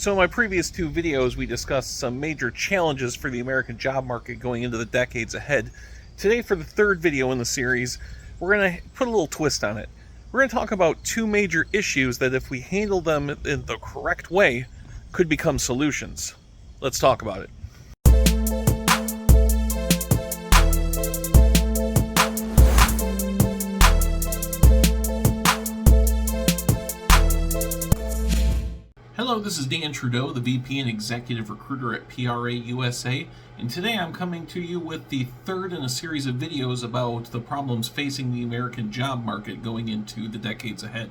So in my previous two videos, we discussed some major challenges for the American job market going into the decades ahead. Today, for the third video in the series, we're going to put a little twist on it. We're going to talk about two major issues that, if we handle them in the correct way, could become solutions. Let's talk about it. Hello, this is Dan Trudeau, the VP and Executive Recruiter at PRA USA, and today I'm coming to you with the third in a series of videos about the problems facing the American job market going into the decades ahead.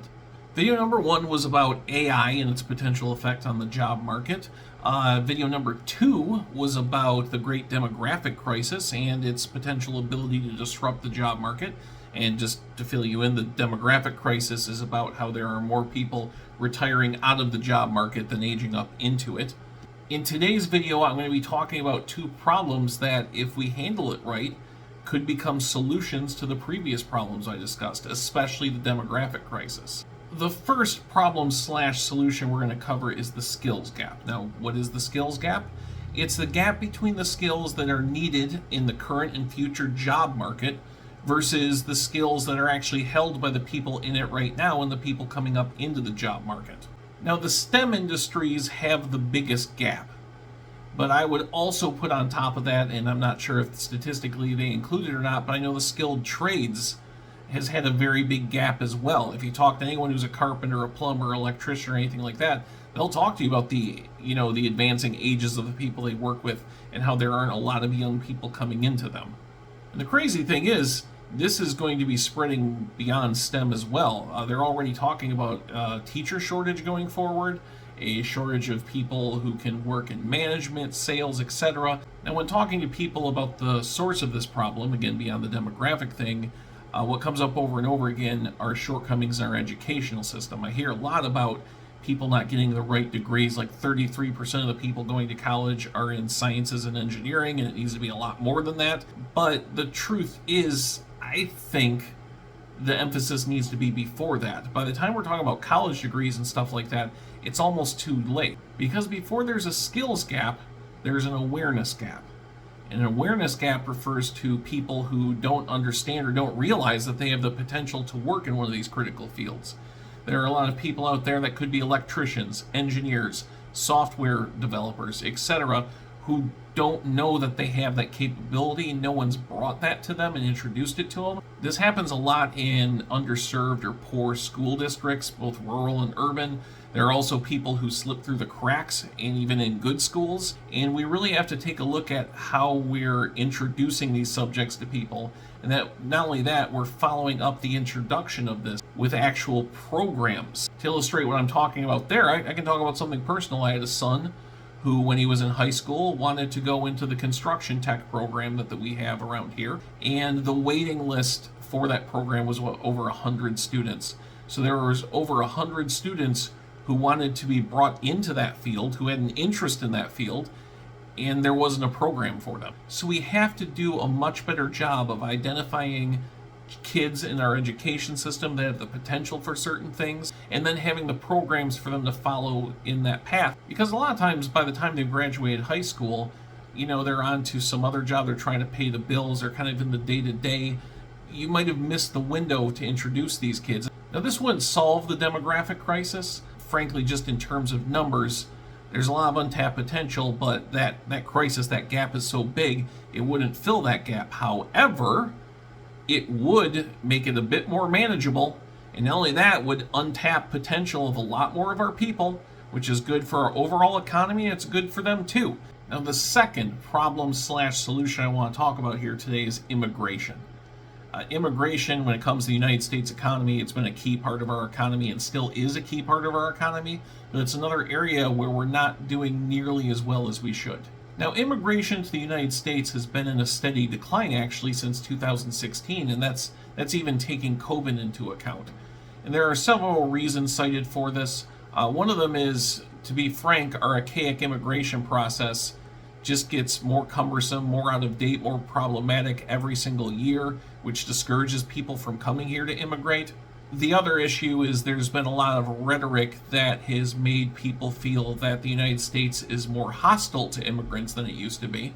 Video number one was about AI and its potential effect on the job market. Video number two was about the great demographic crisis and its potential ability to disrupt the job market. And just to fill you in, the demographic crisis is about how there are more people retiring out of the job market than aging up into it. In today's video, I'm going to be talking about two problems that, if we handle it right, could become solutions to the previous problems I discussed, especially the demographic crisis. The first problem/solution we're going to cover is the skills gap. Now, what is the skills gap? It's the gap between the skills that are needed in the current and future job market versus the skills that are actually held by the people in it right now and the people coming up into the job market. Now, the STEM industries have the biggest gap, but I would also put on top of that, and I'm not sure if statistically they include it or not, but I know the skilled trades has had a very big gap as well. If you talk to anyone who's a carpenter, a plumber, electrician, or anything like that, they'll talk to you about the advancing ages of the people they work with and how there aren't a lot of young people coming into them. And the crazy thing is, this is going to be spreading beyond STEM as well. They're already talking about a teacher shortage going forward, a shortage of people who can work in management, sales, etc. Now, when talking to people about the source of this problem, again, beyond the demographic thing, what comes up over and over again are shortcomings in our educational system. I hear a lot about people not getting the right degrees, like 33% of the people going to college are in sciences and engineering, and it needs to be a lot more than that. But the truth is, I think the emphasis needs to be before that. By the time we're talking about college degrees and stuff like that, it's almost too late. Because before there's a skills gap, there's an awareness gap. And an awareness gap refers to people who don't understand or don't realize that they have the potential to work in one of these critical fields. There are a lot of people out there that could be electricians, engineers, software developers, etc., who don't know that they have that capability. No one's brought that to them and introduced it to them. This happens a lot in underserved or poor school districts, both rural and urban. There are also people who slip through the cracks, and even in good schools. And we really have to take a look at how we're introducing these subjects to people. And that not only that, we're following up the introduction of this with actual programs. To illustrate what I'm talking about there, I can talk about something personal. I had a son who, when he was in high school, wanted to go into the construction tech program that we have around here. And the waiting list for that program was over 100 students. So there was over 100 students who wanted to be brought into that field, who had an interest in that field, and there wasn't a program for them. So we have to do a much better job of identifying kids in our education system that have the potential for certain things, and then having the programs for them to follow in that path. Because a lot of times, by the time they've graduated high school, they're on to some other job, they're trying to pay the bills, they're kind of in the day-to-day. You might have missed the window to introduce these kids. Now, this wouldn't solve the demographic crisis. Frankly, just in terms of numbers, there's a lot of untapped potential, but that crisis, that gap is so big, it wouldn't fill that gap. However, it would make it a bit more manageable, and not only that, would untap potential of a lot more of our people, which is good for our overall economy. It's good for them too. Now, the second problem/solution I want to talk about here today is immigration. Immigration, when it comes to the United States economy, it's been a key part of our economy and still is a key part of our economy, but it's another area where we're not doing nearly as well as we should. Now, immigration to the United States has been in a steady decline actually since 2016, and that's even taking COVID into account. And there are several reasons cited for this. One of them is, to be frank, our archaic immigration process just gets more cumbersome, more out of date, more problematic every single year, which discourages people from coming here to immigrate. The other issue is there's been a lot of rhetoric that has made people feel that the United States is more hostile to immigrants than it used to be,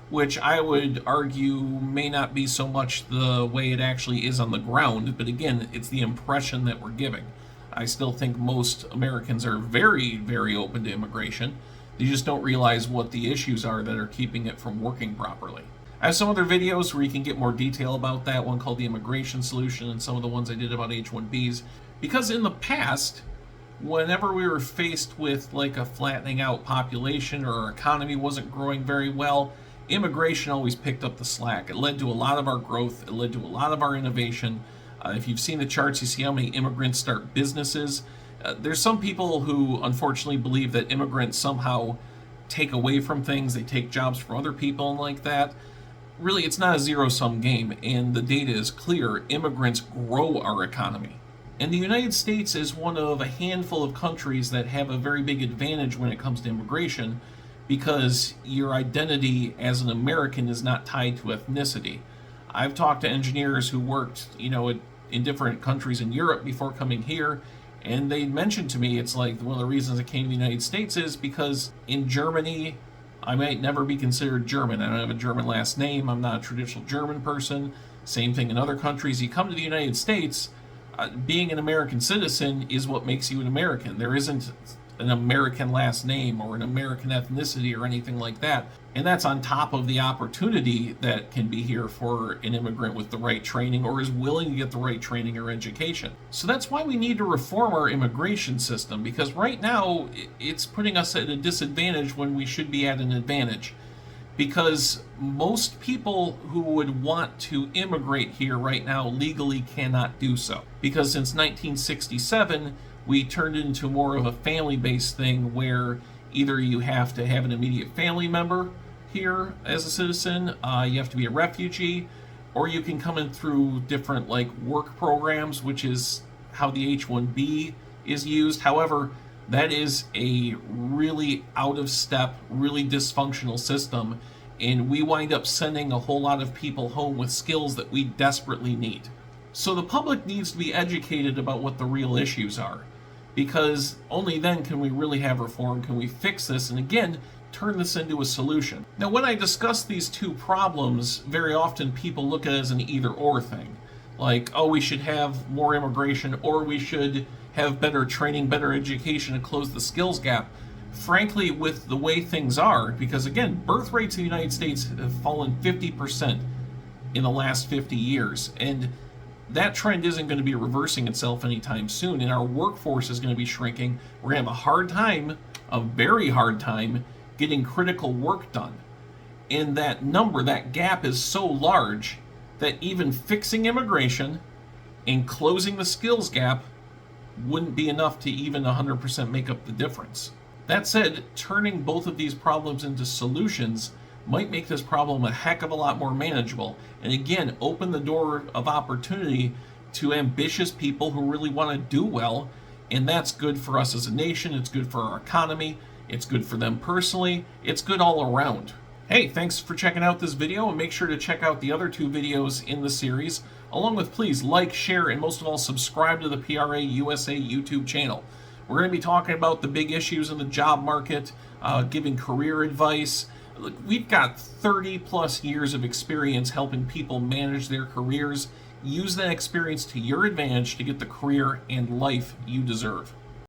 which I would argue may not be so much the way it actually is on the ground, but again, it's the impression that we're giving. I still think most Americans are very, very open to immigration. They just don't realize what the issues are that are keeping it from working properly. I have some other videos where you can get more detail about that, one called The Immigration Solution, and some of the ones I did about H-1Bs. Because in the past, whenever we were faced with like a flattening out population or our economy wasn't growing very well, immigration always picked up the slack. It led to a lot of our growth. It led to a lot of our innovation. If you've seen the charts, you see how many immigrants start businesses. There's some people who unfortunately believe that immigrants somehow take away from things. They take jobs from other people and like that. Really, it's not a zero-sum game, and the data is clear. Immigrants grow our economy. And the United States is one of a handful of countries that have a very big advantage when it comes to immigration, because your identity as an American is not tied to ethnicity. I've talked to engineers who worked, in different countries in Europe before coming here, and they mentioned to me, it's like one of the reasons I came to the United States is because in Germany, I might never be considered German. I don't have a German last name. I'm not a traditional German person. Same thing in other countries. You come to the United States, being an American citizen is what makes you an American. There isn't an American last name or an American ethnicity or anything like that. And that's on top of the opportunity that can be here for an immigrant with the right training or is willing to get the right training or education. So that's why we need to reform our immigration system, because right now it's putting us at a disadvantage when we should be at an advantage. Because most people who would want to immigrate here right now legally cannot do so. Because since 1967, we turned it into more of a family-based thing where either you have to have an immediate family member here as a citizen, you have to be a refugee, or you can come in through different work programs, which is how the H-1B is used. However, that is a really out of step, really dysfunctional system, and we wind up sending a whole lot of people home with skills that we desperately need. So the public needs to be educated about what the real issues are, because only then can we really have reform, can we fix this, and again, turn this into a solution. Now, when I discuss these two problems, very often people look at it as an either-or thing. Like, oh, we should have more immigration, or we should have better training, better education to close the skills gap. Frankly, with the way things are, because again, birth rates in the United States have fallen 50% in the last 50 years, and that trend isn't going to be reversing itself anytime soon, and our workforce is going to be shrinking. We're going to have a hard time, a very hard time, getting critical work done. And that number, that gap is so large that even fixing immigration and closing the skills gap wouldn't be enough to even 100% make up the difference. That said, turning both of these problems into solutions might make this problem a heck of a lot more manageable, and again, open the door of opportunity to ambitious people who really want to do well, and that's good for us as a nation, it's good for our economy, it's good for them personally, it's good all around. Hey, thanks for checking out this video, and make sure to check out the other two videos in the series, along with please like, share, and most of all subscribe to the PRA USA YouTube channel. We're going to be talking about the big issues in the job market, giving career advice. Look, we've got 30 plus years of experience helping people manage their careers. Use that experience to your advantage to get the career and life you deserve.